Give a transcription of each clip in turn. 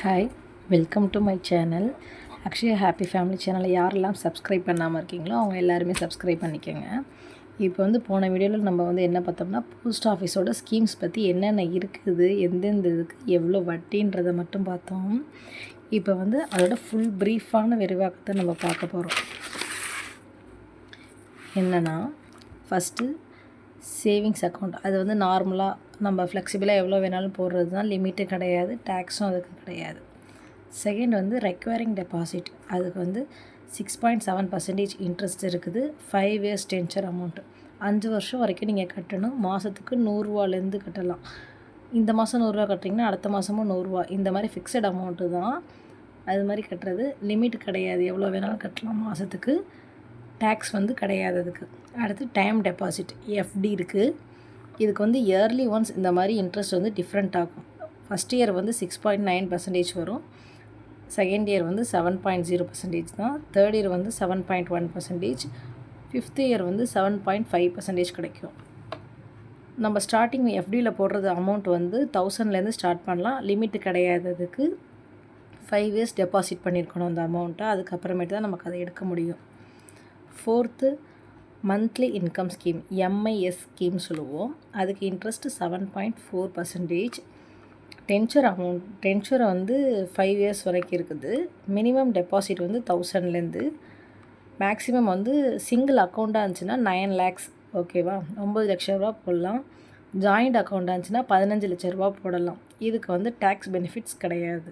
Hi, welcome to my channel. Akshaya happy family சேனலை யாரெல்லாம் subscribe பண்ணாமல் இருக்கீங்களோ அவங்க எல்லாருமே சப்ஸ்கிரைப் பண்ணிக்கோங்க. இப்போ போன வீடியோவில் நம்ம என்ன பார்த்தோம்னா, போஸ்ட் ஆஃபீஸோட ஸ்கீம்ஸ் பற்றி என்னென்ன இருக்குது, எந்தெந்த இதுக்கு எவ்வளோ வட்டின்றதை மட்டும் பார்த்தோம். இப்போ அதோட ஃபுல் ப்ரீஃபான விரிவாக்கத்தை நம்ம பார்க்க போகிறோம். என்னென்னா, ஃபஸ்ட்டு சேவிங்ஸ் அக்கௌண்ட். அது நார்மலாக நம்ம ஃப்ளெக்சிபிளாக எவ்வளோ வேணாலும் போடுறது தான், லிமிட்டு கிடையாது, டேக்ஸும் அதுக்கு கிடையாது. Second requiring deposit. அதுக்கு 6.7% இன்ட்ரெஸ்ட் இருக்குது. 5 இயர்ஸ் டென்ச்சர் அமௌண்ட்டு. 5 வருஷம் வரைக்கும் நீங்கள் கட்டணும். மாதத்துக்கு 100 ரூபாலேருந்து கட்டலாம். இந்த மாதம் 100 ரூபா கட்டுறீங்கன்னா அடுத்த மாதமும் 100 ரூபா. இந்த மாதிரி ஃபிக்ஸட் அமௌண்ட்டு தான். அது மாதிரி கட்டுறது. லிமிட் கிடையாது, எவ்வளோ வேணாலும் கட்டலாம் மாதத்துக்கு. டேக்ஸ் கிடையாது அதுக்கு. அடுத்து டைம் டெபாசிட், எஃப்டி இருக்குது. இதுக்கு இயர்லி ஒன்ஸ் இந்த மாதிரி இன்ட்ரெஸ்ட் டிஃப்ரெண்ட் ஆகும். ஃபஸ்ட் இயர் 6.9% வரும். செகண்ட் இயர் 7.0% தான். Third year 7.1%. ஃபிஃப்த் இயர் 7.5% கிடைக்கும். நம்ம ஸ்டார்டிங் எஃப்டியில் போடுறது அமௌண்ட் 1000லேருந்து ஸ்டார்ட் பண்ணலாம். லிமிட்டு கிடையாது அதுக்கு. 5 இயர்ஸ் டெபாசிட் பண்ணியிருக்கணும் அந்த அமௌண்ட்டை. அதுக்கப்புறமேட்டு தான் நமக்கு அதை எடுக்க முடியும். Fourth monthly income scheme, MIS scheme சொல்லுவோம். அதுக்கு இன்ட்ரெஸ்ட்டு 7.4%. டென்ச்சரை 5 இயர்ஸ் வரைக்கும் இருக்குது. மினிமம் டெபாசிட் 1000லேருந்து. மேக்ஸிமம் சிங்கிள் அக்கௌண்ட்டாக இருந்துச்சுன்னா 9 lakhs, ஓகேவா, 9 லட்ச ரூபா போடலாம். ஜாயிண்ட் அக்கௌண்ட்டாக இருந்துச்சுன்னா 15 லட்ச ரூபா போடலாம். இதுக்கு டேக்ஸ் பெனிஃபிட்ஸ் கிடையாது.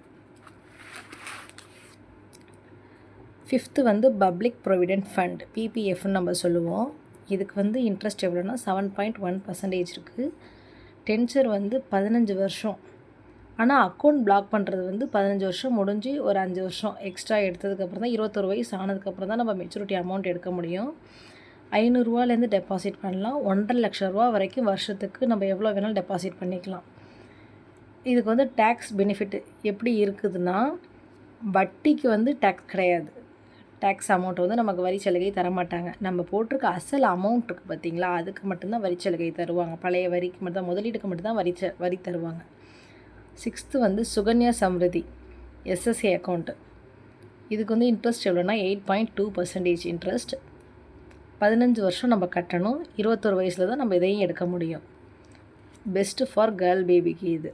ஃபிஃப்த்து பப்ளிக் ப்ரொவிடென்ட் ஃபண்ட், பிபிஎஃப்னு நம்ம சொல்லுவோம். இதுக்கு இன்ட்ரெஸ்ட் எவ்வளோன்னா 7.1% இருக்குது. டென்ச்சர் 15 வருஷம். ஆனால் அக்கௌண்ட் பிளாக் பண்ணுறது 15 வருஷம் முடிஞ்சு ஒரு 5 வருஷம் எக்ஸ்ட்ரா எடுத்ததுக்கப்புறம் தான், 21 வயசு ஆனதுக்கப்புறம் தான் நம்ம மெச்சூரிட்டி அமௌண்ட் எடுக்க முடியும். 500 ரூபாலேருந்து டெபாசிட் பண்ணலாம். 1.5 லட்ச ரூபா வரைக்கும் வருஷத்துக்கு நம்ம எவ்வளோ வேணாலும் டெபாசிட் பண்ணிக்கலாம். இதுக்கு டேக்ஸ் பெனிஃபிட் எப்படி இருக்குதுன்னா, வட்டிக்கு டேக்ஸ் கிடையாது. டேக்ஸ் அமௌண்ட் நமக்கு வரி சலுகை தரமாட்டாங்க. நம்ம போட்டிருக்க அசல் அமௌண்ட் இருக்குது பார்த்திங்களா, அதுக்கு மட்டும்தான் வரி சலுகை தருவாங்க. பழைய வரிக்கு மட்டும்தான், முதலீடுக்கு மட்டும்தான் வரி தருவாங்க. Sixth Sukanya Samriddhi, SSA account. இதுக்கு இன்ட்ரெஸ்ட் எவ்வளோன்னா 8.2% இன்ட்ரெஸ்ட். 15 வருஷம் நம்ம கட்டணும். 21 வயசில் தான் நம்ம இதையும் எடுக்க முடியும். பெஸ்ட்டு ஃபார் கேர்ள் பேபிக்கு இது.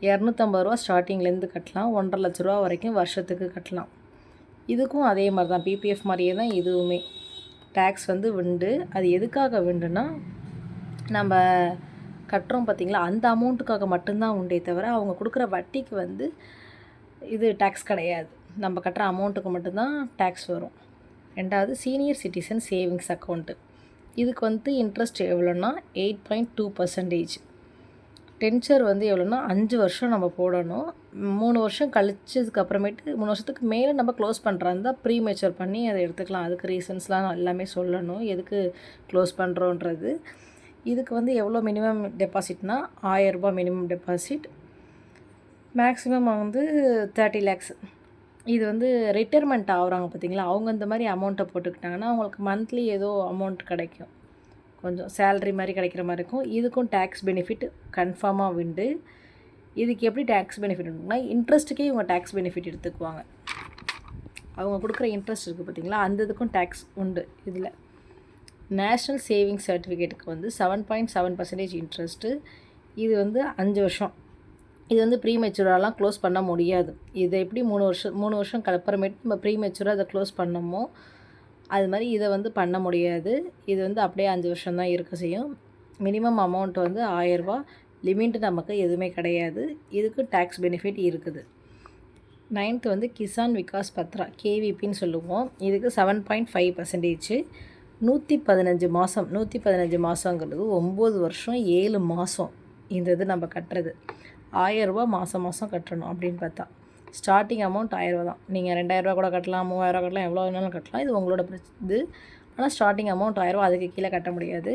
250 ரூபா ஸ்டார்டிங்லேருந்து கட்டலாம். 1.5 லட்ச ரூபா வரைக்கும் வருஷத்துக்கு கட்டலாம். இதுக்கும் அதே மாதிரி தான், பிபிஎஃப் மாதிரியே தான் இதுவுமே. டேக்ஸ் உண்டு. அது எதுக்காக உண்டுன்னா, நம்ம கட்டுறோம் பார்த்திங்களா, அந்த அமௌண்ட்டுக்காக மட்டும்தான் உண்டே தவிர அவங்க கொடுக்குற வட்டிக்கு இது டேக்ஸ் கிடையாது. நம்ம கட்டுற அமௌண்ட்டுக்கு மட்டும்தான் டேக்ஸ் வரும். ரெண்டாவது சீனியர் சிட்டிசன் சேவிங்ஸ் அக்கௌண்ட்டு. இதுக்கு இன்ட்ரெஸ்ட் எவ்வளோன்னா 8.2%. டென்ச்சர் எவ்வளோன்னா 5 வருஷம் நம்ம போடணும். 3 வருஷம் கழிச்சதுக்கு அப்புறமேட்டு 3 வருஷத்துக்கு மேலே நம்ம க்ளோஸ் பண்ணுறாருந்தா ப்ரீ மெச்சூர் பண்ணி அதை எடுத்துக்கலாம். அதுக்கு ரீசன்ஸ்லாம் நான் எல்லாமே சொல்லணும், எதுக்கு க்ளோஸ் பண்ணுறோன்றது. இதுக்கு எவ்வளோ மினிமம் டெபாசிட்னா 1000 ரூபா மினிமம் டெபாசிட். Maximum 30 lakhs. இது ரிட்டைர்மெண்ட் ஆகுறாங்க பார்த்திங்களா, அவங்க இந்த மாதிரி அமௌண்ட்டை போட்டுக்கிட்டாங்கன்னா அவங்களுக்கு மந்த்லி ஏதோ அமௌண்ட் கிடைக்கும், கொஞ்சம் சேல்ரி மாதிரி கிடைக்கிற மாதிரி இருக்கும். இதுக்கும் டேக்ஸ் பெனிஃபிட் கன்ஃபார்மாக உண்டு. இதுக்கு எப்படி டேக்ஸ் பெனிஃபிட் உண்டுன்னா, இன்ட்ரெஸ்ட்டுக்கே இவங்க டேக்ஸ் பெனிஃபிட் எடுத்துக்குவாங்க. அவங்க கொடுக்குற இன்ட்ரெஸ்ட் இருக்குது பார்த்திங்களா, அந்த இதுக்கும் டேக்ஸ் உண்டு. இதில் நேஷ்னல் சேவிங்ஸ் சர்டிஃபிகேட்டுக்கு 7.7% இன்ட்ரெஸ்ட்டு. இது 5 வருஷம். இது ப்ரீ மெச்சூராலாம் க்ளோஸ் பண்ண முடியாது. இதை எப்படி 3 வருஷம் அப்புறமேட்டு நம்ம ப்ரீ மெச்சூராக அதை க்ளோஸ் பண்ணோமோ அது மாதிரி இதை பண்ண முடியாது. இது அப்படியே 5 வருஷம் தான் இருக்க செய்யும். மினிமம் அமௌண்ட் 1000 ரூபா. லிமிட் நமக்கு எதுவுமே கிடையாது. இதுக்கு டேக்ஸ் பெனிஃபிட் இருக்குது. 9th கிசான் விகாஸ் பத்ரா, கேவிபின்னு சொல்லுவோம். இதுக்கு 7.5%. 115 மாதம். 115 மாதங்கிறது 9 வருஷம் 7 மாதம். இந்த இது நம்ம கட்டுறது 1000 ரூபா மாதம் கட்டணும் அப்படின்னு பார்த்தா. ஸ்டார்டிங் அமௌண்ட் 1000 ரூபா தான். நீங்கள் 2000 ரூபா கூட கட்டலாம், 3000 ரூபா கட்டலாம், எவ்வளோ வேணாலும் கட்டலாம். இது உங்களோட இது. ஆனால் ஸ்டார்டிங் அமௌண்ட் 1000 ரூபா, அதுக்கு கீழே கட்ட முடியாது.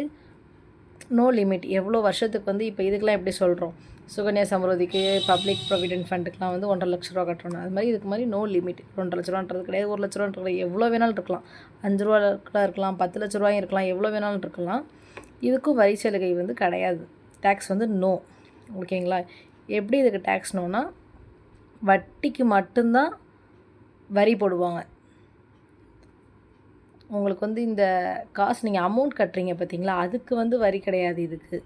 No limit. எவ்வளோ வருஷத்துக்கு இப்போ இதுக்கெலாம் எப்படி சொல்கிறோம், சுகன்யா சம்ருதிக்கு, பப்ளிக் ப்ரொவிடென்ட் ஃபண்டுக்கெலாம் 1.5 லட்ச ரூபா கட்டணும். அது மாதிரி இதுக்கு மாதிரி நோ லிமிட். 2.5 லட்ச ரூபான்றது கிடையாது, 1 லட்ச ரூபான்றது எவ்வளோ வேணாலும் இருக்கலாம். 5 ரூபா கூட இருக்கலாம், 10 லட்ச ரூபாயும் இருக்கலாம், எவ்வளோ வேணாலும் இருக்கலாம். இதுக்கும் வரி சலுகை கிடையாது. Tax no. ஓகேங்களா. எப்படி இதுக்கு டேக்ஸ் நோனா, வட்டிக்கு மட்டும்தான் வரி போடுவாங்க. உங்களுக்கு வந்து இந்த காசு நீங்கள் அமௌண்ட் கட்டுறீங்க பார்த்தீங்களா, அதுக்கு வந்து வரி கிடையாது இதுக்கு.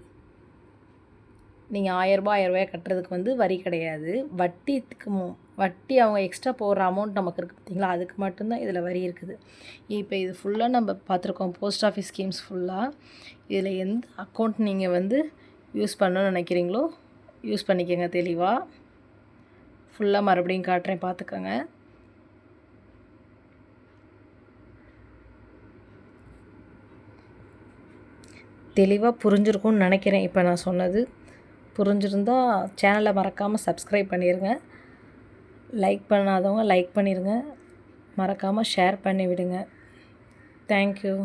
நீங்கள் ரூ. 1000 கட்டுறதுக்கு வந்து வரி கிடையாது. வட்டி அவங்க எக்ஸ்ட்ரா போடுற அமௌண்ட் நமக்கு இருக்குது பார்த்தீங்களா, அதுக்கு மட்டும்தான் இதில் வரி இருக்குது. இப்போ இது ஃபுல்லாக நம்ம பார்த்துருக்கோம் போஸ்ட் ஆஃபீஸ் ஸ்கீம்ஸ் ஃபுல்லாக. இதில் எந்த அக்கௌண்ட் நீங்கள் வந்து யூஸ் பண்ணணும்னு நினைக்கிறீங்களோ யூஸ் பண்ணிக்கோங்க தெளிவாக. ஃபுல்லாக மறுபடியும் காட்டுறேன் பார்த்துக்கோங்க. தெளிவாக புரிஞ்சிருக்கும்னு நினைக்கிறேன். இப்போ நான் சொன்னது புரிஞ்சிருந்தால் சேனலை மறக்காமல் சப்ஸ்கிரைப் பண்ணிடுங்க. லைக் பண்ணாதவங்க லைக் பண்ணிடுங்க. மறக்காமல் ஷேர் பண்ணி விடுங்க. தேங்க்யூ.